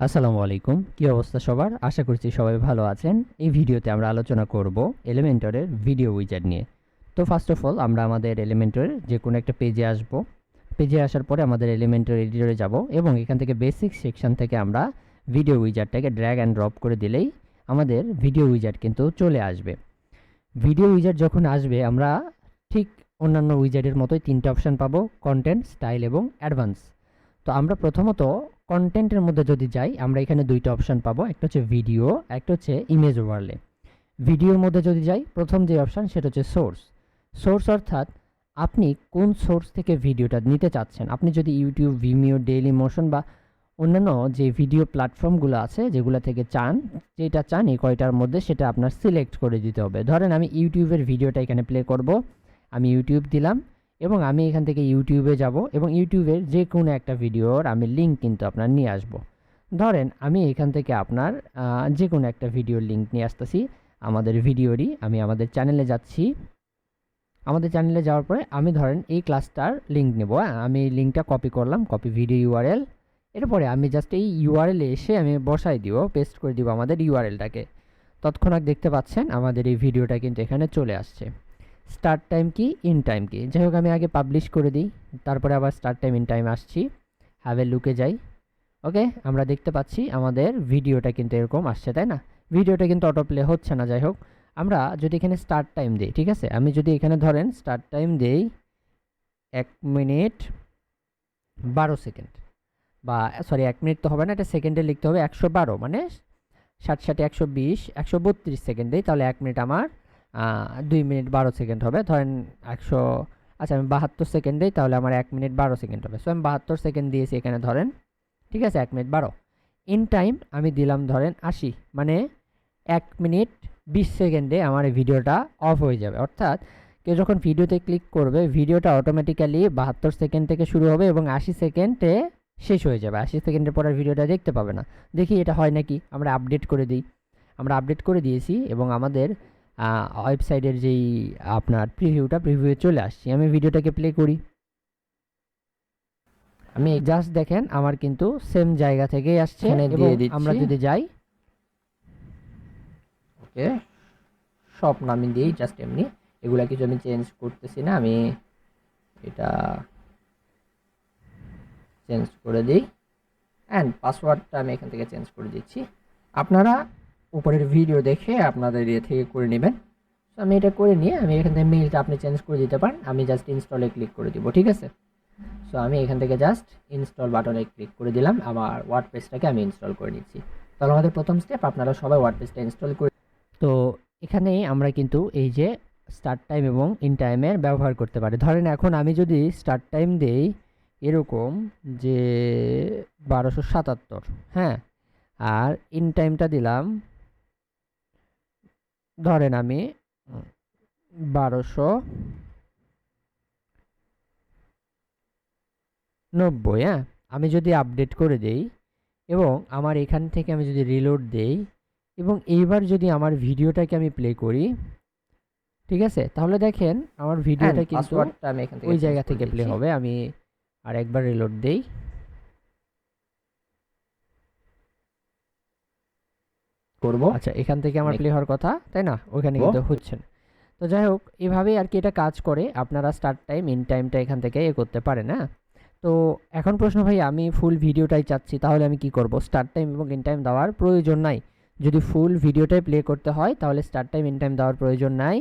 আসসালামু আলাইকুম, কি অবস্থা সবার? আশা করছি সবাই ভালো আছেন। এই ভিডিওতে আমরা আলোচনা করব এলিমেন্টরের ভিডিও উইজার্ড নিয়ে। তো ফার্স্ট অফ অল আমরা আমাদের এলিমেন্টরের যে কোনো একটা পেজে আসব। পেজে আসার পরে আমাদের এলিমেন্টর এডিটরে যাব এবং এখান থেকে বেসিক সেকশন থেকে আমরা ভিডিও উইজার্ডটাকে ড্র্যাগ অ্যান্ড ড্রপ করে দিলেই আমাদের ভিডিও উইজার্ড কিন্তু চলে আসবে। ভিডিও উইজার্ড যখন আসবে আমরা ঠিক অন্যান্য উইজার্ডের মতোই তিনটে অপশান পাবো: কন্টেন্ট, স্টাইল এবং অ্যাডভান্স। তো আমরা প্রথমত কন্টেন্টের মধ্যে যদি যাই আমরা এখানে দুইটা অপশান পাবো, একটা হচ্ছে ভিডিও, একটা হচ্ছে ইমেজ ওভারলে। ভিডিওর মধ্যে যদি যাই প্রথম যে অপশান সেটা হচ্ছে সোর্স। সোর্স অর্থাৎ আপনি কোন সোর্স থেকে ভিডিওটা নিতে চাচ্ছেন। আপনি যদি ইউটিউব, ভিমিও, ডেইলি মোশন বা অন্যান্য যে ভিডিও প্ল্যাটফর্মগুলো আছে যেগুলো থেকে যেটা চান এই কয়টার মধ্যে সেটা আপনার সিলেক্ট করে দিতে হবে। ধরেন আমি ইউটিউবের ভিডিওটা এখানে প্লে করব, আমি ইউটিউব দিলাম এবং আমি এখান থেকে ইউটিউবে যাব এবং ইউটিউবের যে কোনো একটা ভিডিওর আমি লিঙ্ক কিন্তু আপনার নিয়ে আসব। ধরেন আমি এখান থেকে আপনার যে কোনো একটা ভিডিওর লিঙ্ক নিয়ে আসতেছি আমাদের ভিডিওরই। আমি আমাদের চ্যানেলে যাচ্ছি। আমাদের চ্যানেলে যাওয়ার পরে আমি ধরেন এই ক্লাসটার লিঙ্ক নেব। আমি লিঙ্কটা কপি করলাম, কপি ভিডিও ইউআরএল। এরপরে আমি জাস্ট এই ইউআরএলে এসে আমি বসাই দিব, পেস্ট করে দিব আমাদের ইউআরএলটাকে। তৎক্ষণাৎ দেখতে পাচ্ছেন আমাদের এই ভিডিওটা কিন্তু এখানে চলে আসছে। স্টার্ট টাইম কি, ইন টাইম কি, যাই হোক আমি আগে পাবলিশ করে দিই, তারপরে আবার স্টার্ট টাইম, ইন টাইম আসছি। হ্যাভ এ লুকে যাই। ওকে, আমরা দেখতে পাচ্ছি আমাদের ভিডিওটা কিন্তু এরকম আসছে, তাই না? ভিডিওটা কিন্তু অটো প্লে হচ্ছে না। যাই হোক আমরা যদি এখানে স্টার্ট টাইম দিই, ঠিক আছে, আমি যদি এখানে ধরেন স্টার্ট টাইম দিই 1 মিনিট 12 সেকেন্ড, বা সরি 1 মিনিট তো হবে না, এটা সেকেন্ডে লিখতে হবে। 112 মানে 60 60 120 132 সেকেন্ড দিই, তাহলে 1 মিনিট আমার 2 মিনিট 12 সেকেন্ড হবে। ধরেন 100, আচ্ছা আমি 72 সেকেন্ড দিই, তাহলে আমার 1 মিনিট 12 সেকেন্ড হবে। সো আমি 72 সেকেন্ড দিয়েছি এখানে ধরেন, ঠিক আছে, 1 মিনিট 12। ইন টাইম আমি দিলাম ধরেন 80, মানে 1 মিনিট 20 সেকেন্ডে আমার এই ভিডিওটা অফ হয়ে যাবে। অর্থাৎ কেউ যখন ভিডিওতে ক্লিক করবে ভিডিওটা অটোমেটিক্যালি 72 সেকেন্ড থেকে শুরু হবে এবং 80 সেকেন্ডে শেষ হয়ে যাবে। 80 সেকেন্ডের পর আর ভিডিওটা দেখতে পাবে না। দেখি এটা হয় নাকি, আমরা আপডেট করে দিই। আমরা আপডেট করে দিয়েছি এবং আমাদের ওয়েবসাইটের যেই আপনার প্রিভিউয়ে চলে আসছি। আমি ভিডিওটাকে প্লে করি, আমি জাস্ট দেখেন আমার কিন্তু সেম জায়গা থেকেই আসছে। এবং আমরা যদি যাই, ওকে, সব নামিয়ে দিই জাস্ট এমনি, এগুলা কিছু আমি চেঞ্জ করতেছি না, আমি এটা চেঞ্জ করে দিই অ্যান্ড পাসওয়ার্ডটা আমি এখান থেকে চেঞ্জ করে দিচ্ছি। আপনারা উপরের ভিডিও দেখে আপনাদের ইয়ে থেকে করে নেবেন। সো আমি এটা করে নিয়ে আমি এখান থেকে মেইলটা আপনি চেঞ্জ করে দিতে পারেন। আমি জাস্ট ইনস্টলে ক্লিক করে দিব, ঠিক আছে। সো আমি এখান থেকে জাস্ট ইনস্টল বাটনে ক্লিক করে দিলাম, আমার ওয়ার্ডপ্রেসটাকে আমি ইনস্টল করে নিচ্ছি। তাহলে আমাদের প্রথম স্টেপ, আপনারা সবাই ওয়ার্ডপ্রেসটা ইনস্টল করে। তো এখানে আমরা কিন্তু এই যে স্টার্ট টাইম এবং ইন টাইমের ব্যবহার করতে পারি। ধরেন এখন আমি যদি স্টার্ট টাইম দেই এরকম যে 1277, হ্যাঁ, আর ইন টাইমটা দিলাম ধরেন আমি 1290, হ্যাঁ। আমি যদি আপডেট করে দেই এবং আমার এখান থেকে আমি যদি রিলোড দেই এবং এইবার যদি আমার ভিডিওটাকে আমি প্লে করি, ঠিক আছে, তাহলে দেখেন আমার ভিডিওটা কিন্তু ওই জায়গা থেকে প্লে হবে। আমি আর একবার রিলোড দেই, করব, আচ্ছা এখান থেকে আমার প্লে হওয়ার কথা, তাই না? ওইখানে কিন্তু হচ্ছে না। তো যাই হোক এভাবেই আর কি এটা কাজ করে। আপনারা স্টার্ট টাইম, ইন টাইমটা এখান থেকে করতে পারেন, হ্যাঁ। তো এখন প্রশ্ন, ভাই আমি ফুল ভিডিওটাই চাচ্ছি, তাহলে আমি কি করব? স্টার্ট টাইম এবং ইন টাইম দেওয়ার প্রয়োজন নাই। যদি ফুল ভিডিওটাই প্লে করতে হয় তাহলে স্টার্ট টাইম, ইন টাইম দেওয়ার প্রয়োজন নাই।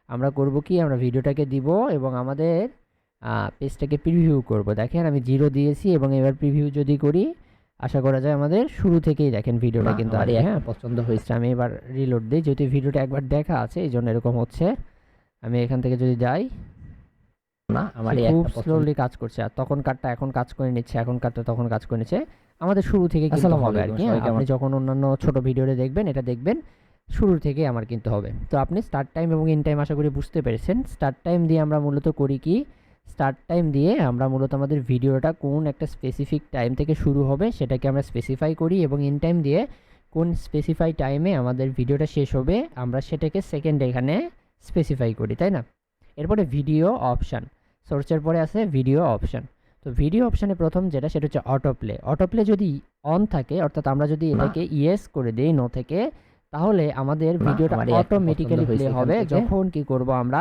আমরা করব কি, আমরা ভিডিওটাকে দিব এবং আমাদের পেজটাকে প্রিভিউ করব। দেখেন আমি 0 দিয়েছি এবং এবার প্রিভিউ যদি করি আশা করা যায় আমাদের শুরু থেকেই দেখেন ভিডিওটা কিন্তু আর হ্যাঁ পছন্দ হয়েছে। আমি এবার রিলোড দিই, যেহেতু ভিডিওটা একবার দেখা আছে এই জন্য এরকম হচ্ছে। আমি এখান থেকে যদি যাই না, আমার খুব স্লোলি কাজ করছে, আর তখন কাটটা এখন কাজ করে নিচ্ছে, এখন কাটটা তখন কাজ করে নিচ্ছে। আমাদের শুরু থেকে কিন্তু হবে আর কি। আপনি যখন অন্যান্য ছোট ভিডিওতে দেখবেন এটা দেখবেন শুরু থেকে আমার কিন্তু হবে। তো আপনি স্টার্ট টাইম এবং ইন টাইম আশা করি বুঝতে পেরেছেন। স্টার্ট টাইম দিয়ে আমরা মূলত করি কি, স্টার্ট টাইম দিয়ে আমরা মূলত আমাদের ভিডিওটা কোন একটা স্পেসিফিক টাইম থেকে শুরু হবে সেটাকে আমরা স্পেসিফাই করি এবং ইন টাইম দিয়ে কোন স্পেসিফাই টাইমে আমাদের ভিডিওটা শেষ হবে আমরা সেটাকে সেকেন্ডে এখানে স্পেসিফাই করি, তাই না? এরপরে ভিডিও অপশান, সোর্সের পরে আছে ভিডিও অপশান। তো ভিডিও অপশানে প্রথম যেটা সেটা হচ্ছে অটো প্লে। অটো প্লে যদি অন থাকে, অর্থাৎ আমরা যদি এটাকে ইয়েস করে দেই নো থেকে, তাহলে আমাদের ভিডিওটা অটোমেটিক্যালি প্লে হবে যখন কি করব আমরা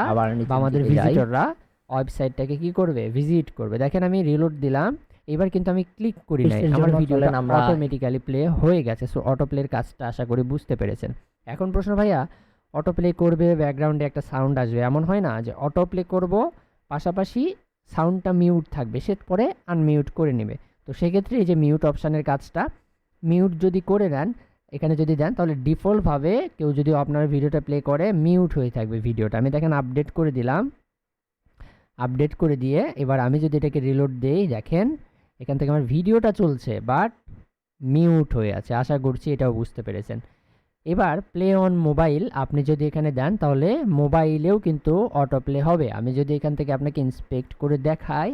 বা আমাদের ভিজিটররা ওয়েবসাইটটাকে কি করবে, ভিজিট করবে। দেখেন আমি রিলোড দিলাম, এবার কিন্তু আমি ক্লিক করি নাই, আমার ভিডিওটা অটোমেটিক্যালি প্লে হয়ে গেছে। সো অটো প্লের কাজটা আশা করি বুঝতে পেরেছেন। এখন প্রশ্ন ভাইয়া, অটো প্লে করবে, ব্যাকগ্রাউন্ডে একটা সাউন্ড আসবে, এমন হয় না যে অটো প্লে করব পাশাপাশি সাউন্ডটা মিউট থাকবে, সে পরে আনমিউট করে নেবে। তো সেক্ষেত্রে এই যে মিউট অপশানের কাজটা মিউট যদি করে নেন, এখানে যদি দেন, তাহলে ডিফল্টভাবে কেউ যদি আপনার ভিডিওটা প্লে করে মিউট হয়ে থাকবে ভিডিওটা। আমি দেখেন আপডেট করে দিলাম, আপডেট করে দিয়ে এবার আমি যদি এটাকে রিলোড দেই, দেখেন এখান থেকে আমার ভিডিওটা চলছে বাট মিউট হয়ে আছে। আশা করছি এটাও বুঝতে পেরেছেন। এবার প্লে অন মোবাইল আপনি যদি এখানে দেন, তাহলে মোবাইলেও কিন্তু অটো প্লে হবে। আমি যদি এখান থেকে আপনাকে ইন্সপেক্ট করে দেখাই,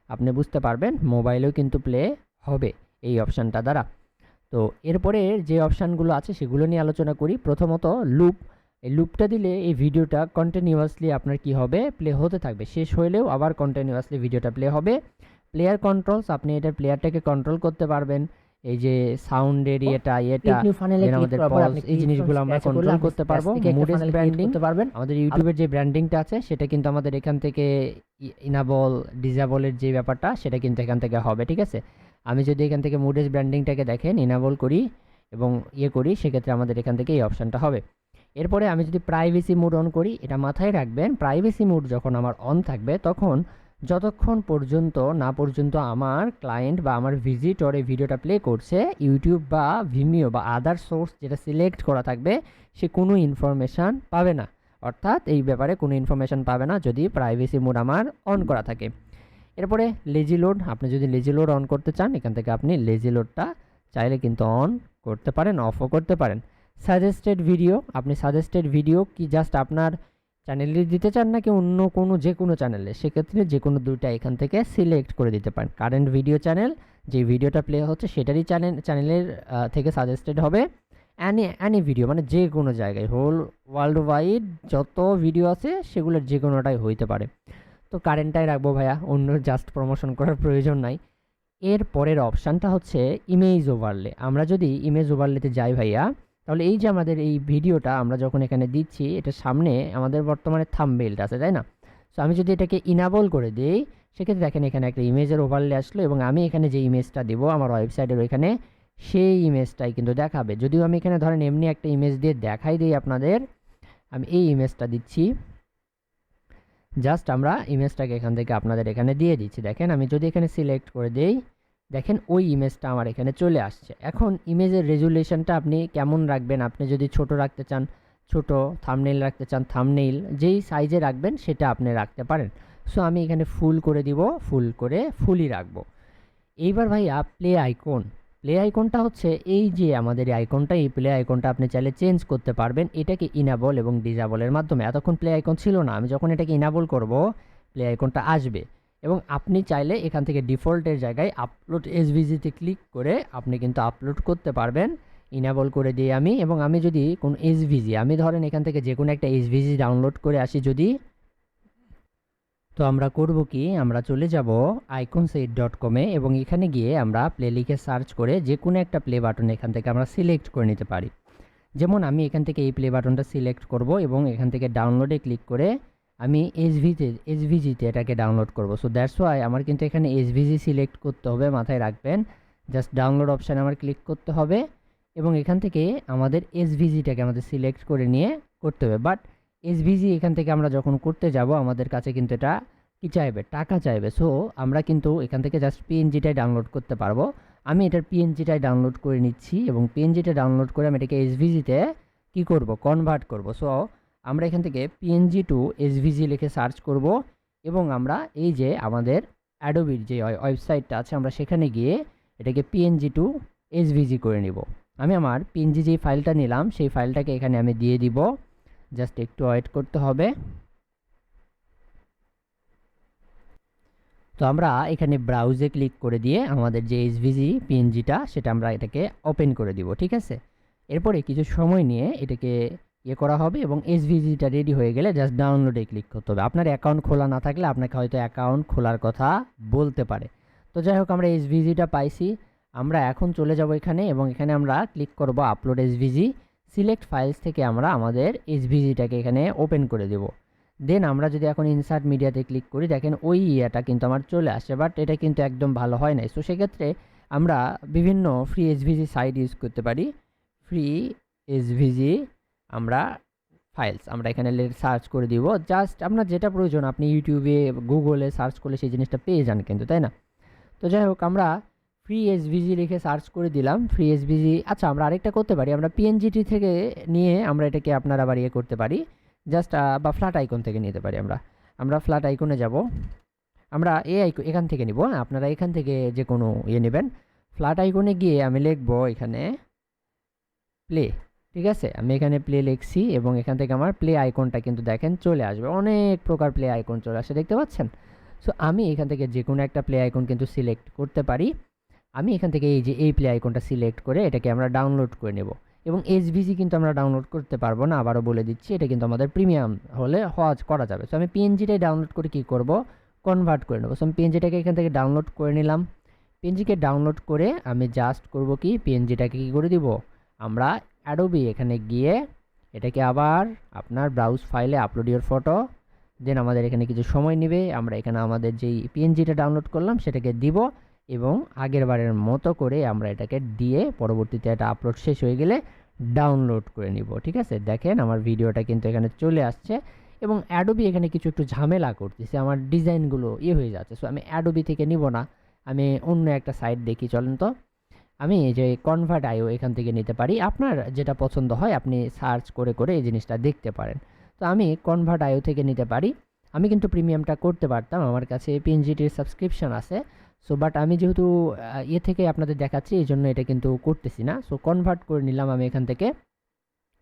আপনি বুঝতে পারবেন মোবাইলেও কিন্তু প্লে হবে এই অপশানটা দ্বারা। তো এরপরে যে অপশানগুলো আছে সেগুলো নিয়ে আলোচনা করি। প্রথমত লুপ, এই লুপটা দিলে এই ভিডিওটা কন্টিনিউয়াসলি আপনার কি হবে, প্লে হতে থাকবে, শেষ হইলেও আবার কন্টিনিউয়াসলি ভিডিওটা প্লে হবে। প্লেয়ার কন্ট্রোলস, আপনি এটা প্লেয়ারটাকে কন্ট্রোল করতে পারবেন। এই যে সাউন্ডের এটা আমাদের পজ, এই জিনিসগুলো আমরা কন্ট্রোল করতে পারবো। মুডেস ব্র্যান্ডিং, আমাদের ইউটিউবের যে ব্র্যান্ডিংটা আছে সেটা কিন্তু আমাদের এখান থেকে ইনাবল ডিজেবলের যে ব্যাপারটা সেটা কিন্তু এখান থেকে হবে, ঠিক আছে। আমি যদি এখান থেকে মুডেস ব্র্যান্ডিংটাকে দেখেন ইনাবল করি এবং করি, সেক্ষেত্রে আমাদের এখান থেকে এই অপশানটা হবে। এরপরে আমি যদি প্রাইভেসি মোড অন করি, এটা মাথায় রাখবেন, প্রাইভেসি মোড যখন আমার অন থাকবে তখন যতক্ষণ পর্যন্ত আমার ক্লায়েন্ট বা আমার ভিজিটর এই ভিডিওটা প্লে করছে, ইউটিউব বা ভিমিও বা আদার সোর্স যেটা সিলেক্ট করা থাকবে সে কোনো ইনফরমেশান পাবে না। অর্থাৎ এই ব্যাপারে কোনো ইনফরমেশান পাবে না যদি প্রাইভেসি মোড আমার অন করা থাকে। এরপরে লেজি লোড, আপনি যদি লেজি লোড অন করতে চান, এখান থেকে আপনি লেজি লোডটা চাইলে কিন্তু অন করতে পারেন, অফও করতে পারেন। সাজেস্টেড ভিডিও, আপনি সাজেস্টেড ভিডিও কি জাস্ট আপনার চ্যানেলে দিতে চান নাকি অন্য কোনো যে কোনো চ্যানেলে, সেক্ষেত্রে যে কোনো দুইটা এখান থেকে সিলেক্ট করে দিতে পারেন। কারেন্ট ভিডিও চ্যানেল, যে ভিডিওটা প্লে হচ্ছে সেটারই চ্যানেলের থেকে সাজেস্টেড হবে। অ্যানি ভিডিও মানে যে কোনো জায়গায়, হোল ওয়ার্ল্ড ওয়াইড যত ভিডিও আছে সেগুলোর যে কোনোটাই হইতে পারে। তো কারেন্টটাই রাখবো ভাইয়া, অন্য জাস্ট প্রমোশন করার প্রয়োজন নাই। এর পরের অপশানটা হচ্ছে ইমেজ ওভারলে। আমরা যদি ইমেজ ওভারলেতে যাই ভাইয়া, তাহলে এই যে আমাদের এই ভিডিওটা আমরা যখন এখানে দিচ্ছি, এটার সামনে আমাদের বর্তমানে থাম্বনেইলটা আছে, তাই না? সো আমি যদি এটাকে ইনাবল করে দিই, সেক্ষেত্রে দেখেন এখানে একটা ইমেজের ওভারলে আসলো এবং আমি এখানে যে ইমেজটা দিব আমার ওয়েবসাইটের ওইখানে, সেই ইমেজটাই কিন্তু দেখাবে। যদিও আমি এখানে ধরেন এমনি একটা ইমেজ দিয়ে দেখাই দিই আপনাদের, আমি এই ইমেজটা দিচ্ছি, জাস্ট আমরা ইমেজটাকে এখান থেকে আপনাদের এখানে দিয়ে দিচ্ছি। দেখেন আমি যদি এখানে সিলেক্ট করে দেই, দেখেন ওই ইমেজটা আমার এখানে চলে আসছে। এখন ইমেজের রেজুলেশনটা আপনি কেমন রাখবেন, আপনি যদি ছোট রাখতে চান ছোট, থাম্বনেইল রাখতে চান থাম্বনেইল, যেই সাইজে রাখবেন সেটা আপনি রাখতে পারেন। সো আমি এখানে ফুল করে দিব, ফুল করে ফুলই রাখবো। এইবার ভাইয়া প্লে আইকন, প্লে আইকনটা হচ্ছে এই যে আমাদের এই আইকনটা, এই প্লে আইকনটা আপনি চাইলে চেঞ্জ করতে পারবেন এটাকে ইনাবল এবং ডিজাবলের মাধ্যমে। এতক্ষণ প্লে আইকন ছিল না, আমি যখন এটাকে ইনাবল করব প্লে আইকনটা আসবে এবং আপনি চাইলে এখান থেকে ডিফল্টের জায়গায় আপলোড এসভিজিতে ক্লিক করে আপনি কিন্তু আপলোড করতে পারবেন ইনাবল করে দিয়ে আমি। এবং আমি যদি কোনো এসভিজি, আমি ধরেন এখান থেকে যে কোনো একটা এসভিজি ডাউনলোড করে আসি যদি, তো আমরা করব কি, আমরা চলে যাব iconsait.com-এ এবং এখানে গিয়ে আমরা প্লে লিখে সার্চ করে যে কোনো একটা প্লে বাটন এখান থেকে আমরা সিলেক্ট করে নিতে পারি। যেমন আমি এখান থেকে এই প্লে বাটনটা সিলেক্ট করব এবং এখান থেকে ডাউনলোডে ক্লিক করে আমি এসভিজিতে এটাকে ডাউনলোড করব। সো দ্যাটস ওয়াই আমার কিন্তু এখানে এসভিজি সিলেক্ট করতে হবে, মাথায় রাখবেন। জাস্ট ডাউনলোড অপশানে আমার ক্লিক করতে হবে এবং এখান থেকে আমাদের এসভিজিটাকে আমাদের সিলেক্ট করে নিয়ে করতে হবে। বাট এসভিজি এখান থেকে আমরা যখন করতে যাব আমাদের কাছে কিন্তু এটা কি চাইবে, টাকা চাইবে। সো আমরা কিন্তু এখান থেকে জাস্ট পিএনজিটাই ডাউনলোড করতে পারবো। আমি এটার পিএনজিটাই ডাউনলোড করে নিচ্ছি এবং পিএনজিটা ডাউনলোড করে আমি এটাকে এসভিজিতে কি করব, কনভার্ট করব। সো আমরা এখান থেকে পিএনজি টু এসভিজি লিখে সার্চ করব এবং আমরা এই যে আমাদের অ্যাডোবির যে ওয়েবসাইটটা আছে আমরা সেখানে গিয়ে এটাকে পিএনজি টু এসভিজি করে নিব। আমি আমার পিএনজি যে ফাইলটা নিলাম সেই ফাইলটাকে এখানে আমি দিয়ে দিব, জাস্ট একটু ওয়েট করতে হবে। তো আমরা এখানে ব্রাউজে ক্লিক করে দিয়ে আমাদের যে এসভিজি পিএনজিটা সেটা আমরা এটাকে ওপেন করে দিব, ঠিক আছে। এরপরে কিছু সময় নিয়ে এটাকে করা হবে এবং এসভিজিটা রেডি হয়ে গেলে জাস্ট ডাউনলোডে ক্লিক করতে হবে। আপনার অ্যাকাউন্ট খোলা না থাকলে আপনাকে হয়তো অ্যাকাউন্ট খোলার কথা বলতে পারে। তো যাই হোক আমরা এসভিজিটা পাইছি, আমরা এখন চলে যাব এখানে এবং এখানে আমরা ক্লিক করব আপলোড এসভিজি। সিলেক্ট ফাইলস থেকে আমরা আমাদের এসভিজিটাকে এখানে ওপেন করে দেব। দেন আমরা যদি এখন ইনসার্ট মিডিয়াতে ক্লিক করি, দেখেন ওই ইয়েটা কিন্তু আমার চলে আসে, বাট এটা কিন্তু একদম ভালো হয় নাই। সো সেক্ষেত্রে আমরা বিভিন্ন ফ্রি এসভিজি সাইট ইউজ করতে পারি। ফ্রি এসভিজি আমরা ফাইলস আমরা এখানে সার্চ করে দিব। জাস্ট আপনার যেটা প্রয়োজন আপনি ইউটিউবে গুগলে সার্চ করলে সেই জিনিসটা পেয়ে যান কিন্তু, তাই না? তো যাই হোক, আমরা ফ্রি এসভিজি লিখে সার্চ করে দিলাম ফ্রি এসভিজি। আচ্ছা, আমরা আরেকটা করতে পারি, আমরা পিএনজিটি থেকে নিয়ে আমরা এটাকে আপনারা আবার ইয়ে করতে পারি, জাস্ট বা ফ্ল্যাট আইকন থেকে নিতে পারি। আমরা ফ্ল্যাট আইকনে যাব, আমরা এখান থেকে নিব। আপনারা এখান থেকে যে কোনো ইয়ে নেবেন। ফ্ল্যাট আইকনে গিয়ে আমি লিখবো এখানে প্লে। ঠিক আছে, আমি এখানে প্লে লিখছি এবং এখান থেকে আমার প্লে আইকনটা কিন্তু দেখেন চলে আসবে। অনেক প্রকার প্লে আইকন চলে আসে, দেখতে পাচ্ছেন? সো আমি এখান থেকে যে কোনো একটা প্লে আইকন কিন্তু সিলেক্ট করতে পারি। আমি এখান থেকে এই যে এই প্লে আইকনটা সিলেক্ট করে এটাকে আমরা ডাউনলোড করে নেব। এবং এসভিজি কিন্তু আমরা ডাউনলোড করতে পারবো না, আবারও বলে দিচ্ছি, এটা কিন্তু আমাদের প্রিমিয়াম হলে করা যাবে। সো আমি পিএনজিটাই ডাউনলোড করে কী করব, কনভার্ট করে নেবো। সো আমি পিএনজিটাকে এখান থেকে ডাউনলোড করে নিলাম। পিএনজিকে ডাউনলোড করে আমি জাস্ট করব কি, পিএনজিটাকে কী করে দিব, আমরা অ্যাডোবি এখানে গিয়ে এটাকে আবার আপনার ব্রাউজ ফাইলে আপলোড ইওর ফটো। দেন আমাদের এখানে কিছু সময় নেবে। আমরা এখানে আমাদের যেই পিএনজিটা ডাউনলোড করলাম সেটাকে দিব এবং আগের বারের মতো করে আমরা এটাকে দিয়ে পরবর্তীতে এটা আপলোড শেষ হয়ে গেলে ডাউনলোড করে নিব। ঠিক আছে, দেখেন আমার ভিডিওটা কিন্তু এখানে চলে আসছে এবং অ্যাডোবি এখানে কিছু একটু ঝামেলা করতেছে, আমার ডিজাইনগুলো হয়ে যাচ্ছে। সো আমি অ্যাডোবি থেকে নিব না, আমি অন্য একটা সাইট দেখি, চলেন তো। আমি এই যে কনভার্ট আইও এখান থেকে নিতে পারি, আপনার যেটা পছন্দ হয় আপনি সার্চ করে করে এই জিনিসটা দেখতে পারেন। তো আমি কনভার্ট আইও থেকে নিতে পারি। আমি কিন্তু প্রিমিয়ামটা করতে পারতাম, আমার কাছে পিএনজিটির সাবস্ক্রিপশন আছে। সো বাট আমি যেহেতু থেকে আপনাদের দেখাচ্ছি এই জন্য এটা কিন্তু করতেছি না। সো কনভার্ট করে নিলাম আমি এখান থেকে,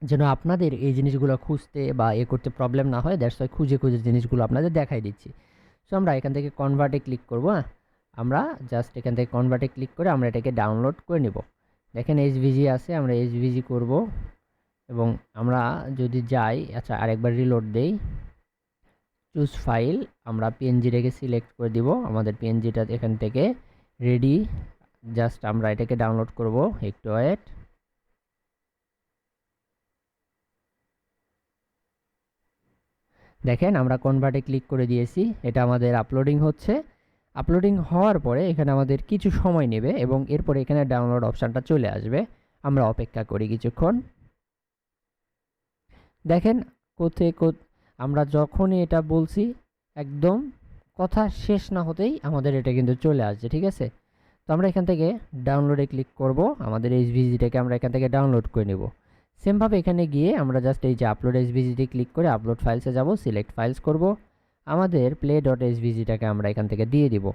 যেন আপনাদের এই জিনিসগুলো খুঁজতে বা করতে প্রবলেম না হয়। দ্যাটস ওয়াই খুঁজে খুঁজে জিনিসগুলো আপনাদের দেখাই দিচ্ছি। সো আমরা এখান থেকে কনভার্টে ক্লিক করবো। আমরা জাস্ট এখান থেকে কনভার্টে ক্লিক করে আমরা এটাকে ডাউনলোড করে নেব। দেখেন এইচভিজি আছে, আমরা এইচভিজি করব এবং আমরা যদি যাই, আচ্ছা আরেকবার রিলোড দেই, চুজ ফাইল, আমরা পিএনজিটাকে সিলেক্ট করে দিব। আমাদের পিএনজিটা এখান থেকে রেডি, জাস্ট আমরা এটাকে ডাউনলোড করব, একটু ওয়েট। দেখেন আমরা কনভার্টে ক্লিক করে দিয়েছি, এটা আমাদের আপলোডিং হচ্ছে। আপলোডিং হওয়ার পরে এখানে আমাদের কিছু সময় নেবে এবং এরপরে এখানে ডাউনলোড অপশানটা চলে আসবে। আমরা অপেক্ষা করি কিছুক্ষণ। দেখেন আমরা যখনই এটা বলছি একদম কথা শেষ না হতেই আমাদের এটা কিন্তু চলে আসছে। ঠিক আছে, তো আমরা এখান থেকে ডাউনলোডে ক্লিক করব, আমাদের এইচভিজিটাকে আমরা এখান থেকে ডাউনলোড করে নেব। সেমভাবে এখানে গিয়ে আমরা জাস্ট এই যে আপলোড এইচভিজিতে ক্লিক করে আপলোড ফাইলসে যাব, সিলেক্ট ফাইলস করব, আমাদের প্লে ডট এসভিজিটাকে আমরা এখান থেকে দিয়ে দিব।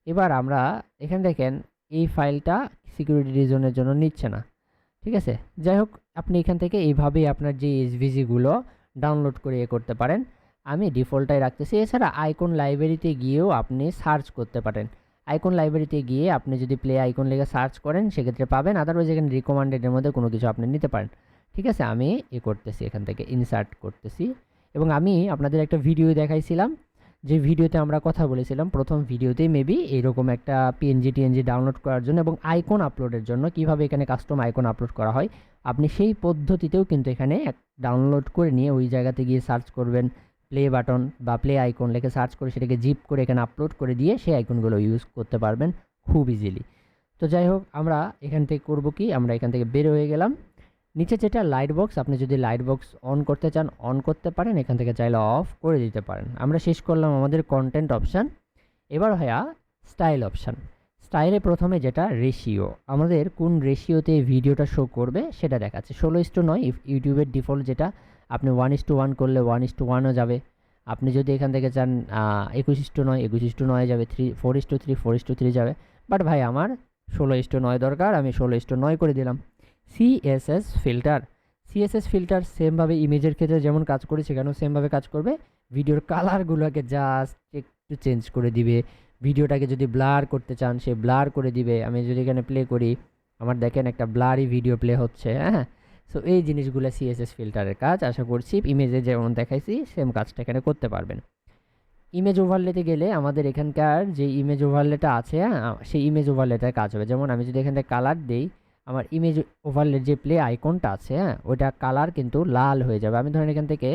এবার আমরা এখানে দেখেন এই ফাইলটা সিকিউরিটি রিজনের জন্য নিচ্ছে না। ঠিক আছে, যাই হোক, আপনি এখান থেকে এইভাবেই আপনার যে এসভিজিগুলো ডাউনলোড করে করতে পারেন। আমি ডিফল্টটাই রাখতেছি। এছাড়া আইকন লাইব্রেরিতে গিয়েও আপনি সার্চ করতে পারেন। আইকন লাইব্রেরিতে গিয়ে আপনি যদি প্লে আইকন লিখে সার্চ করেন সেক্ষেত্রে পাবেন, আদারওয়াইজ এখানে রিকমেন্ডেডের মধ্যে কোনো কিছু আপনি নিতে পারেন। ঠিক আছে, আমি করতেছি, এখান থেকে ইনসার্ট করতেছি এবং আমি আপনাদের একটা ভিডিও দেখাইছিলাম, যে ভিডিওতে আমরা কথা বলেছিলাম প্রথম ভিডিওতেই মেবি এইরকম একটা টিএনজি ডাউনলোড করার জন্য এবং আইকন আপলোডের জন্য কিভাবে এখানে কাস্টম আইকন আপলোড করা হয়। আপনি সেই পদ্ধতিতেও কিন্তু এখানে ডাউনলোড করে নিয়ে ওই জায়গাতে গিয়ে সার্চ করবেন, প্লে বাটন বা প্লে আইকন লিখে সার্চ করে সেটাকে জিপ করে এখানে আপলোড করে দিয়ে সেই আইকনগুলো ইউজ করতে পারবেন খুব ইজিলি। তো যাই হোক, আমরা এখান থেকে করব কি, আমরা এখান থেকে বের হয়ে গেলাম। নিচে যেটা লাইট বক্স, আপনি যদি লাইট বক্স অন করতে চান অন করতে পারেন, এখান থেকে চাইলে অফ করে দিতে পারেন। আমরা শেষ করলাম আমাদের কন্টেন্ট অপশান। এবার হয় স্টাইল অপশান। স্টাইলে প্রথমে যেটা রেশিও, আমাদের কোন রেশিওতে ভিডিওটা শো করবে সেটা দেখাচ্ছে। 16:9 ইউটিউবের ডিফল্ট, যেটা আপনি 1:1 করলে 1:1ও যাবে। আপনি যদি এখান থেকে চান 21:9 21:9 যাবে, 4:3 4:3 যাবে। বাট ভাই আমার 16:9 দরকার, আমি 16:9 করে দিলাম। সিএসএস ফিল্টার সেমভাবে ইমেজের ক্ষেত্রে যেমন কাজ করে সেখানেও সেমভাবে কাজ করবে। ভিডিওর কালারগুলোকে জাস্ট একটু চেঞ্জ করে দিবে। ভিডিওটাকে যদি ব্লার করতে চান সে ব্লার করে দিবে। আমি যদি এখানে প্লে করি, আমার দেখেন একটা ব্লারি ভিডিও প্লে হচ্ছে। হ্যাঁ, সো এই জিনিসগুলো সিএসএস ফিল্টারের কাজ। আশা করছি ইমেজে যেমন দেখাইছি সেম কাজটা এখানে করতে পারবেন। ইমেজ ওভারলেতে গেলে আমাদের এখানকার যে ইমেজ ওভারলেটা আছে, সেই ইমেজ ওভারলেটার কাজ হবে। যেমন আমি যদি এখান থেকে কালার দিই, আমার ইমেজ ওভারলের যে প্লে আইকনটা আছে, ওইটা কালার কিন্তু লাল হয়ে যাবে। আমি ধরেন এখান থেকে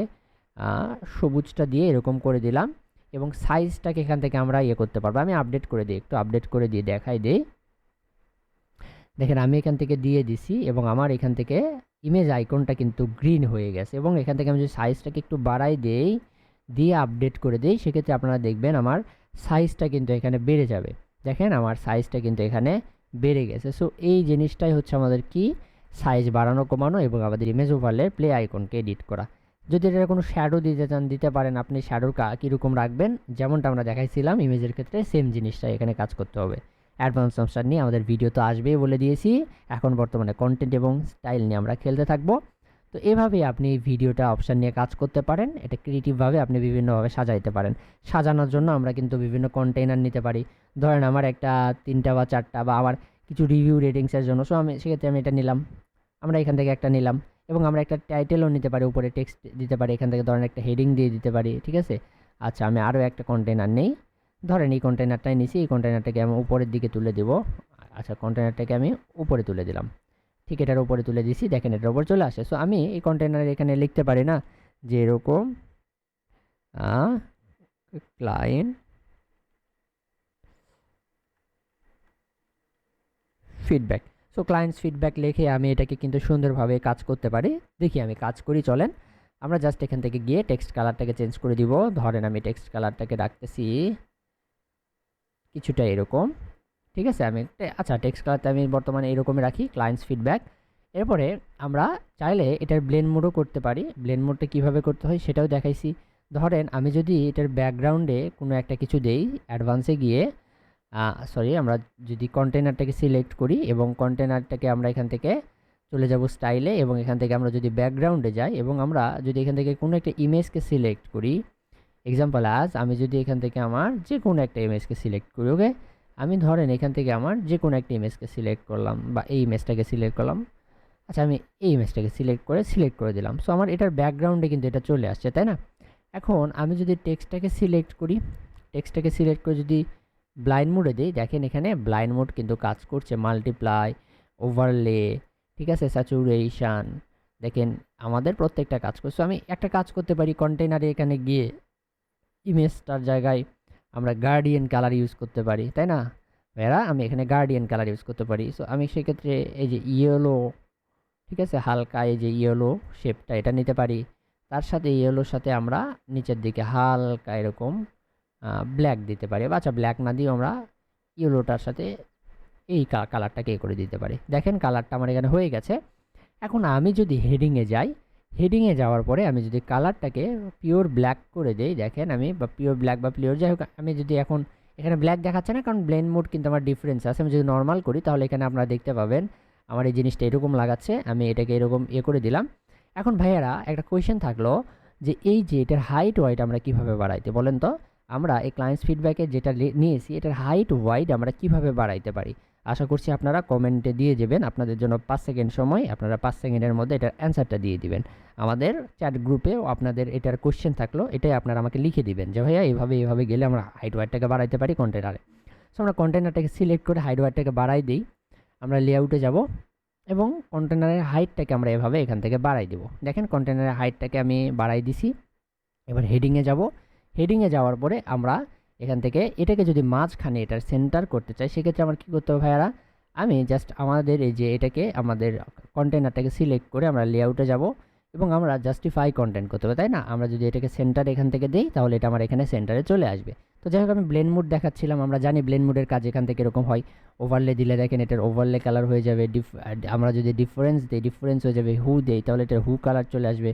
সবুজটা দিয়ে এরকম করে দিলাম, এবং সাইজটাকে এখান থেকে আমরা করতে পারবো। আমি আপডেট করে দিই, একটু আপডেট করে দিয়ে দেখাই দিই। দেখেন আমি এখান থেকে দিয়ে দিছি, এবং আমার এখান থেকে ইমেজ আইকনটা কিন্তু গ্রিন হয়ে গেছে। এবং এখান থেকে আমি যদি সাইজটাকে একটু বাড়াই দেই, দিয়ে আপডেট করে দেই, সেক্ষেত্রে আপনারা দেখবেন আমার সাইজটা কিন্তু এখানে বেড়ে যাবে। দেখেন আমার সাইজটা কিন্তু এখানে বেড়ে গেছে। সো এই জিনিসটাই হচ্ছে আমাদের কি, সাইজ বাড়ানো কমানো এবং আমাদের ইমেজ ওভারলে প্লে আইকনকে এডিট করা। যদি এটার কোনো শ্যাডো দিতে চান দিতে পারেন, আপনি শ্যাডোর কীরকম রাখবেন, যেমনটা আমরা দেখাইছিলাম ইমেজের ক্ষেত্রে, সেম জিনিসটা এখানে কাজ করতে হবে। অ্যাডভান্স অপশান নিয়ে আমাদের ভিডিও তো আসবেই বলে দিয়েছি, এখন বর্তমানে কন্টেন্ট এবং স্টাইল নিয়ে আমরা খেলতে থাকবো। তো এভাবেই আপনি ভিডিওটা অপশান নিয়ে কাজ করতে পারেন। এটা ক্রিয়েটিভভাবে আপনি বিভিন্নভাবে সাজাইতে পারেন। সাজানোর জন্য আমরা কিন্তু বিভিন্ন কন্টেইনার নিতে পারি। ধরেন আমার একটা 3টা বা 4টা, বা আমার কিছু রিভিউ রেটিংসের জন্য, সো সেক্ষেত্রে আমি এটা নিলাম, আমরা এখান থেকে একটা নিলাম। এবং আমরা একটা টাইটেলও নিতে পারি, উপরে টেক্সট দিতে পারি, এখান থেকে ধরেন একটা হেডিং দিয়ে দিতে পারি, ঠিক আছে। আচ্ছা, আমি আরও একটা কন্টেইনার নেই, ধরেন এই কন্টেইনারটাই নিছি, এই কন্টেইনারটাকে আমি উপরের দিকে তুলে দেব। আচ্ছা, কন্টেইনারটাকে আমি উপরে তুলে দিলাম, ঠিক এটার উপরে তুলে দিছি, দেখেন এটার উপর চলে আসে। সো আমি এই কন্টেইনারে এখানে লিখতে পারি না যে এরকম client feedback. So clients feedback লিখে আমি এটাকে কিন্তু সুন্দরভাবে কাজ করতে পারি। দেখি আমি কাজ করি, চলেন। আমরা জাস্ট এখান থেকে গিয়ে টেক্সট কালারটাকে চেঞ্জ করে দিব। ধরেন আমি টেক্সট কালারটাকে রাখতেছি কিছুটা এরকম, ঠিক আছে। আমি আচ্ছা, টেক্সট কালারটা আমি বর্তমানে এরকমই রাখি, ক্লায়েন্টস ফিডব্যাক। এরপরে আমরা চাইলে এটার ব্লেন্ড মোডও করতে পারি। ব্লেন্ড মোডটা কীভাবে করতে হয় সেটাও দেখাইছি। ধরেন আমি যদি এটার ব্যাকগ্রাউন্ডে কোনো একটা কিছু দেই, অ্যাডভান্সে গিয়ে আমরা যদি কন্টেনারটাকে সিলেক্ট করি, এবং কন্টেনারটাকে আমরা এখান থেকে চলে যাব স্টাইলে, এবং এখান থেকে আমরা যদি ব্যাকগ্রাউন্ডে যাই, এবং আমরা যদি এখান থেকে কোনো একটা ইমেজকে সিলেক্ট করি, এক্সাম্পল আমি যদি এখান থেকে আমার যে কোনো একটা ইমেজকে সিলেক্ট করি, ওকে, আমি ধরেন এখান থেকে আমার যে কোনো একটা ইমেজকে সিলেক্ট করলাম, বা এই ইমেজটাকে সিলেক্ট করলাম। আচ্ছা, আমি এই ইমেজটাকে সিলেক্ট করে দিলাম। সো আমার এটার ব্যাকগ্রাউন্ডে কিন্তু এটা চলে আসছে, তাই না? এখন আমি যদি টেক্সটটাকে সিলেক্ট করি, টেক্সটটাকে সিলেক্ট করে যদি ব্লাইন্ড মোডে দিই, দেখেন এখানে ব্লাইন্ড মোড কিন্তু কাজ করছে, মাল্টিপ্লাই, ওভারলে, ঠিক আছে, স্যাচুরেশন, দেখেন আমাদের প্রত্যেকটা কাজ করছে। আমি একটা কাজ করতে পারি, কন্টেইনারে এখানে গিয়ে ইমেজটার জায়গায় আমরা গার্ডিয়ান কালার ইউজ করতে পারি, তাই না ভাইয়ারা? আমি এখানে গার্ডিয়ান কালার ইউজ করতে পারি। সো আমি সেক্ষেত্রে এই যে ইয়েলো, ঠিক আছে, হালকা এই যে ইয়েলো শেপটা, এটা নিতে পারি। তার সাথে ইয়েলোর সাথে আমরা নিচের দিকে হালকা এরকম ব্ল্যাক দিতে পারি। আচ্ছা, ব্ল্যাক না দিয়েও আমরা ইয়েলোটার সাথে এই কালারটাকে করে দিতে পারি। দেখেন কালারটা আমার এখানে হয়ে গেছে। এখন আমি যদি হেডিংয়ে যাই, হেডিংয়ে যাওয়ার পরে আমি যদি কালারটাকে পিওর ব্ল্যাক করে দেই, দেখেন আমি, বা পিওর ব্ল্যাক বা পিওর যাই হোক, আমি যদি এখন এখানে ব্ল্যাক দেখাচ্ছে না, কারণ ব্লেন্ড মোড কিন্তু আমার ডিফারেন্স আছে। আমি যদি নর্মাল করি, তাহলে এখানে আপনারা দেখতে পাবেন আমার এই জিনিসটা এরকম লাগাচ্ছে। আমি এটাকে এরকম করে দিলাম। এখন ভাইয়ারা একটা কোয়েশ্চেন থাকলো যে এই যে এটার হাইট ওয়াইড আমরা কীভাবে বাড়াইতে, বলেন তো? আমরা এই ক্লায়েন্টস ফিডব্যাকে যেটা নিয়েছি, এটার হাইট ওয়াইড আমরা কীভাবে বাড়াইতে পারি? আশা করছি আপনারা কমেন্টে দিয়ে দেবেন। আপনাদের জন্য 5 সেকেন্ড সময়, আপনারা 5 সেকেন্ডের মধ্যে এটার অ্যান্সারটা দিয়ে দিবেন। আমাদের চ্যাট গ্রুপেও আপনাদের এটার কোশ্চেন থাকলো, এটাই আপনারা আমাকে লিখে দিবেন যে ভাইয়া এইভাবে গেলে আমরা হাইট ওয়াইডটাকে বাড়াইতে পারি কন্টেনারে। সো আমরা কন্টেনারটাকে সিলেক্ট করে হাইট ওয়াইডটাকে বাড়াই দিই। আমরা লেআউটে যাব, এবং কন্টেনারের হাইটটাকে আমরা এভাবে এখান থেকে বাড়াই দেব। দেখেন কন্টেনারের হাইটটাকে আমি বাড়াই দিছি। এবার হেডিংয়ে যাব। হেডিংয়ে যাওয়ার পরে আমরা এখান থেকে এটাকে যদি মাঝখানে এটার সেন্টার করতে চাই, সেক্ষেত্রে আমার কী করতে হবে ভাইয়ারা? আমি জাস্ট আমাদের এই যে এটাকে আমাদের কন্টেনারটাকে সিলেক্ট করে আমরা লেআউটে যাব, এবং আমরা জাস্টিফাই কন্টেন্ট করতে হবে, তাই না? আমরা যদি এটাকে সেন্টার এখান থেকে দিই, তাহলে এটা আমার এখানে সেন্টারে চলে আসবে। তো যাই হোক, আমি ব্লেন্ড মোড দেখাচ্ছিলাম। আমরা জানি ব্লেন্ড মোডের কাজ এখান থেকে এরকম হয়। ওভারলে দিলে দেখেন এটার ওভারলে কালার হয়ে যাবে। আমরা যদি ডিফারেন্স দিই, ডিফারেন্স হয়ে যাবে। হু দেই, তাহলে এটার হু কালার চলে আসবে।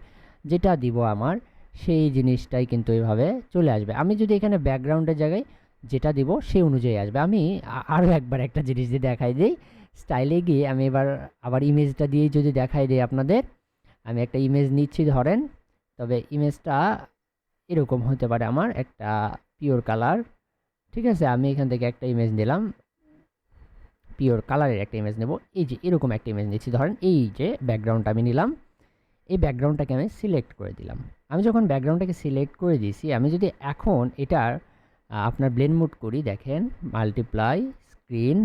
যেটা দিব আমার, সেই জিনিসটাই কিন্তু এইভাবে চলে আসবে। আমি যদি এখানে ব্যাকগ্রাউন্ডের জায়গায় যেটা দিব সেই অনুযায়ী আসবে। আমি আরও একবার একটা জিনিস দিয়ে দেখাই দিই। স্টাইলে গিয়ে আমি এবার আবার ইমেজটা দিয়েই যদি দেখাই দিই আপনাদের, আমি একটা ইমেজ নিচ্ছি ধরেন, তবে ইমেজটা এরকম হতে পারে আমার একটা পিওর কালার, ঠিক আছে। আমি এখান থেকে একটা ইমেজ নিলাম, পিওর কালারের একটা ইমেজ নেব। এই যে এরকম একটা ইমেজ নিচ্ছি, ধরেন এই যে ব্যাকগ্রাউন্ডটা আমি নিলাম, এই ব্যাকগ্রাউন্ডটাকে আমি সিলেক্ট করে দিলাম। আমি যখন ব্যাকগ্রাউন্ডটাকে সিলেক্ট করে দিয়েছি, আমি যদি এখন এটার আপনার ব্লেন্ড মোড করি, দেখেন মাল্টিপ্লাই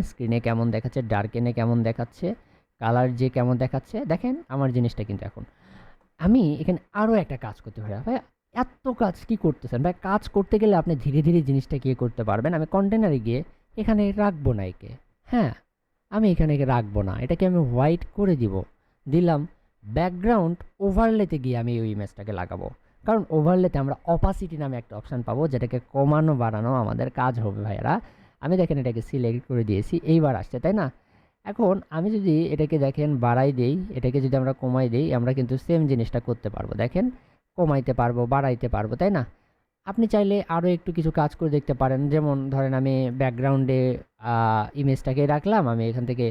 স্ক্রিনে কেমন দেখাচ্ছে, ডার্কেনে কেমন দেখাচ্ছে, কালার যে কেমন দেখাচ্ছে, দেখেন আমার জিনিসটা কিন্তু এখন আমি এখানে আরও একটা কাজ করতে পারি। ভাই এত কাজ কি করতেছেন ভাই? কাজ করতে গেলে আপনি ধীরে ধীরে জিনিসটা কি করতে পারবেন। আমি কন্টেনারে গিয়ে এখানে রাখবো না একে, হ্যাঁ আমি এখানে একে রাখবো না, এটাকে আমি হোয়াইট করে দিলাম। ব্যাকগ্রাউন্ড ওভারলেতে গিয়ে আমি ওই ইমেজটাকে লাগাবো, কারণ ওভারলেতে আমরা অপাসিটি নামে একটা অপশান পাবো, যেটাকে কমানো বাড়ানো আমাদের কাজ হবে ভাইয়ারা। আমি দেখেন এটাকে সিলেক্ট করে দিয়েছি, এইবার আসছে তাই না? এখন আমি যদি এটাকে দেখেন বাড়াই দেই, এটাকে যদি আমরা কমাই দেই, আমরা কিন্তু সেম জিনিসটা করতে পারবো। দেখেন কমাইতে পারবো, বাড়াইতে পারবো, তাই না? আপনি চাইলে আরও একটু কিছু কাজ করে দেখতে পারেন। যেমন ধরেন আমি ব্যাকগ্রাউন্ডে ইমেজটাকে রাখলাম, আমি এখান থেকে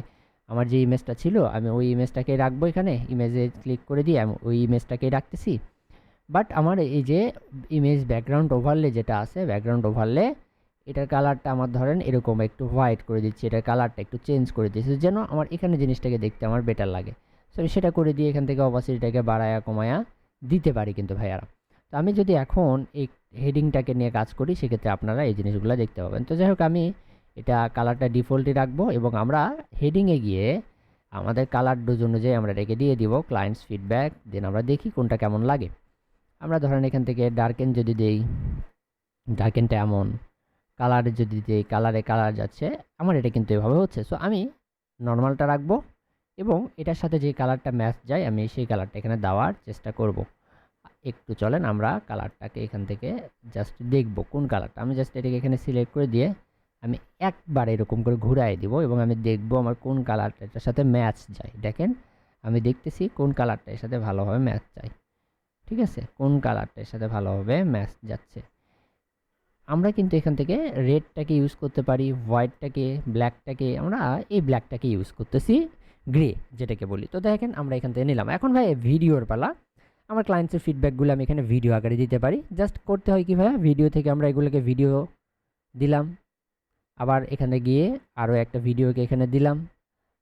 আমার যে ইমেজটা ছিল আমি ওই ইমেজটাকে রাখবো, এখানে ইমেজে ক্লিক করে দিয়ে আমি ওই ইমেজটাকেই রাখতেছি। বাট আমার এই যে ইমেজ ব্যাকগ্রাউন্ড ওভারলে যেটা আছে, ব্যাকগ্রাউন্ড ওভারলে এটার কালারটা আমার ধরেন এরকম একটু হোয়াইট করে দিচ্ছি, এটার কালারটা একটু চেঞ্জ করে দিচ্ছি যেন আমার এখানে জিনিসটাকে দেখতে আমার বেটার লাগে। সো আমি সেটা করে দিয়ে এখান থেকে অপাসিটিটাকে বাড়ায়া কমায়া দিতে পারি কিন্তু ভাইয়ারা। তো আমি যদি এখন এই হেডিংটাকে নিয়ে কাজ করি, সেক্ষেত্রে আপনারা এই জিনিসগুলো দেখতে পাবেন। তো যাই হোক, আমি এটা কালারটা ডিফল্টই রাখবো এবং আমরা হেডিংয়ে গিয়ে আমাদের কালার ডোজ অনুযায়ী আমরা এটাকে দিয়ে দিব ক্লায়েন্টস ফিডব্যাক, দেন আমরা দেখি কোনটা কেমন লাগে। আমরা ধরেন এখান থেকে ডার্কেন যদি দেই, ডার্কেনটা এমন, কালারে যদি দেই, কালারে কালার যাচ্ছে, আমার এটা কিন্তু এভাবে হচ্ছে। সো আমি নর্মালটা রাখবো এবং এটার সাথে যে কালারটা ম্যাচ যায় আমি সেই কালারটা এখানে দেওয়ার চেষ্টা করব। একটু চলেন আমরা কালারটাকে এখান থেকে জাস্ট দেখব কোন কালারটা। আমি জাস্ট এটাকে এখানে সিলেক্ট করে দিয়ে আমি একবার এরকম করে ঘুরাই দিব এবং আমি দেখব আমার কোন কালারটা এটার সাথে ম্যাচ যায়। দেখেন আমি দেখতেছি কোন কালারটা এর সাথে ভালোভাবে ম্যাচ যায়, ঠিক আছে, কোন কালারটা এর সাথে ভালোভাবে ম্যাচ যাচ্ছে। আমরা কিন্তু এখান থেকে রেডটাকে ইউজ করতে পারি, হোয়াইটটাকে, ব্ল্যাকটাকে, আমরা এই ব্ল্যাকটাকে ইউজ করতেছি, গ্রে যেটাকে বলি। তো দেখেন আমরা এখান থেকে নিলাম। এখন ভাই ভিডিওর পালা। আমার ক্লায়েন্টসের ফিডব্যাকগুলো আমি এখানে ভিডিও আকারে দিতে পারি। জাস্ট করতে হয় কি ভাইয়া, ভিডিও থেকে আমরা এগুলোকে ভিডিও দিলাম, আবার এখানে গিয়ে আরও একটা ভিডিওকে এখানে দিলাম,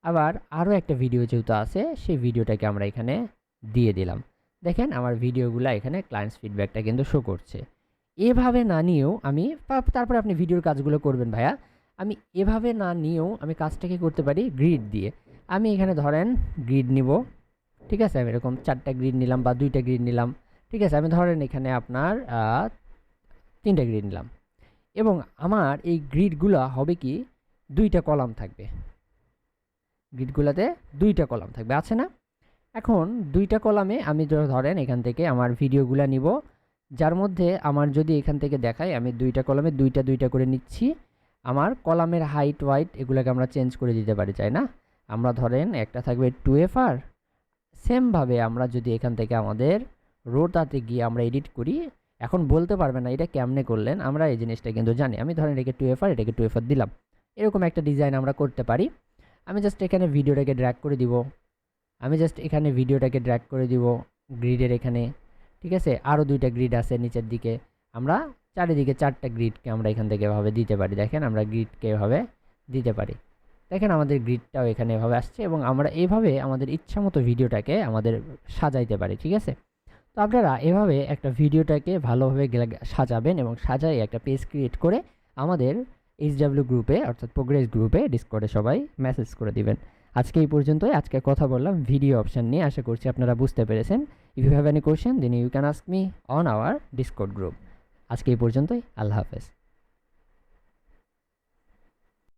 আবার আরও একটা ভিডিও যেহেতু আছে সেই ভিডিওটাকে আমরা এখানে দিয়ে দিলাম। দেখেন আমার ভিডিওগুলো এখানে ক্লায়েন্টস ফিডব্যাকটা কিন্তু শো করছে। এভাবে না নিয়েও আমি তারপরে আপনি ভিডিওর কাজগুলো করবেন ভাইয়া। আমি এভাবে না নিয়েও আমি কাজটাকে করতে পারি গ্রিড দিয়ে। আমি এখানে ধরেন গ্রিড নিব, ঠিক আছে, আমি এরকম 4টা গ্রিড নিলাম বা 2টা গ্রিড নিলাম, ঠিক আছে। আমি ধরেন এখানে আপনার 3টা গ্রিড নিলাম এবং আমার এই গ্রিডগুলো হবে কি 2টা কলাম থাকবে, গ্রিডগুলোতে 2টা কলাম থাকবে, আছে না? এখন 2টা কলামে আমি ধরেন এখান থেকে আমার ভিডিওগুলো নিব, যার মধ্যে আমার যদি এখান থেকে দেখাই আমি 2টা কলামে 2টা করে নিচ্ছি। আমার কলামের হাইট ওয়াইট এগুলোকে আমরা চেঞ্জ করে দিতে পারি, চাই না? আমরা ধরেন একটা থাকবে 2FR। সেমভাবে আমরা যদি এখান থেকে আমাদের রোটাতে গিয়ে আমরা এডিট করি, এখন বলতে পারবে না এটা কেমনে করলেন, আমরা এই জিনিসটা কিন্তু জানি। আমি ধরেন এটাকে 2FR, এটাকে 2FR দিলাম, এরকম একটা ডিজাইন আমরা করতে পারি। আমি জাস্ট এখানে ভিডিওটাকে ড্র্যাগ করে দিব, আমি জাস্ট এখানে ভিডিওটাকে ড্র্যাগ করে দিব গ্রিডের এখানে, ঠিক আছে। আরও 2টা গ্রিড আছে নিচের দিকে, আমরা চারিদিকে 4টা গ্রিডকে আমরা এখান থেকে এভাবে দিতে পারি। দেখেন আমরা গ্রিডকে এভাবে দিতে পারি, দেখেন আমাদের গ্রিডটাও এখানে এভাবে আসছে এবং আমরা এইভাবে আমাদের ইচ্ছামতো ভিডিওটাকে আমাদের সাজাইতে পারি, ঠিক আছে। তো আপনারা এভাবে একটা ভিডিওটাকে ভালোভাবে সাজাবেন এবং সাজাই একটা পেজ ক্রিয়েট করে আমাদের HW গ্রুপে অর্থাৎ প্রোগ্রেস গ্রুপে ডিসকর্ডে সবাই মেসেজ করে দিবেন। আজকে এই পর্যন্তই। আজকে কথা বললাম ভিডিও অপশান নিয়ে, আশা করছি আপনারা বুঝতে পেরেছেন। If you have any question then you can ask me on our Discord group. আজকে এই পর্যন্তই, আল্লাহ হাফেজ।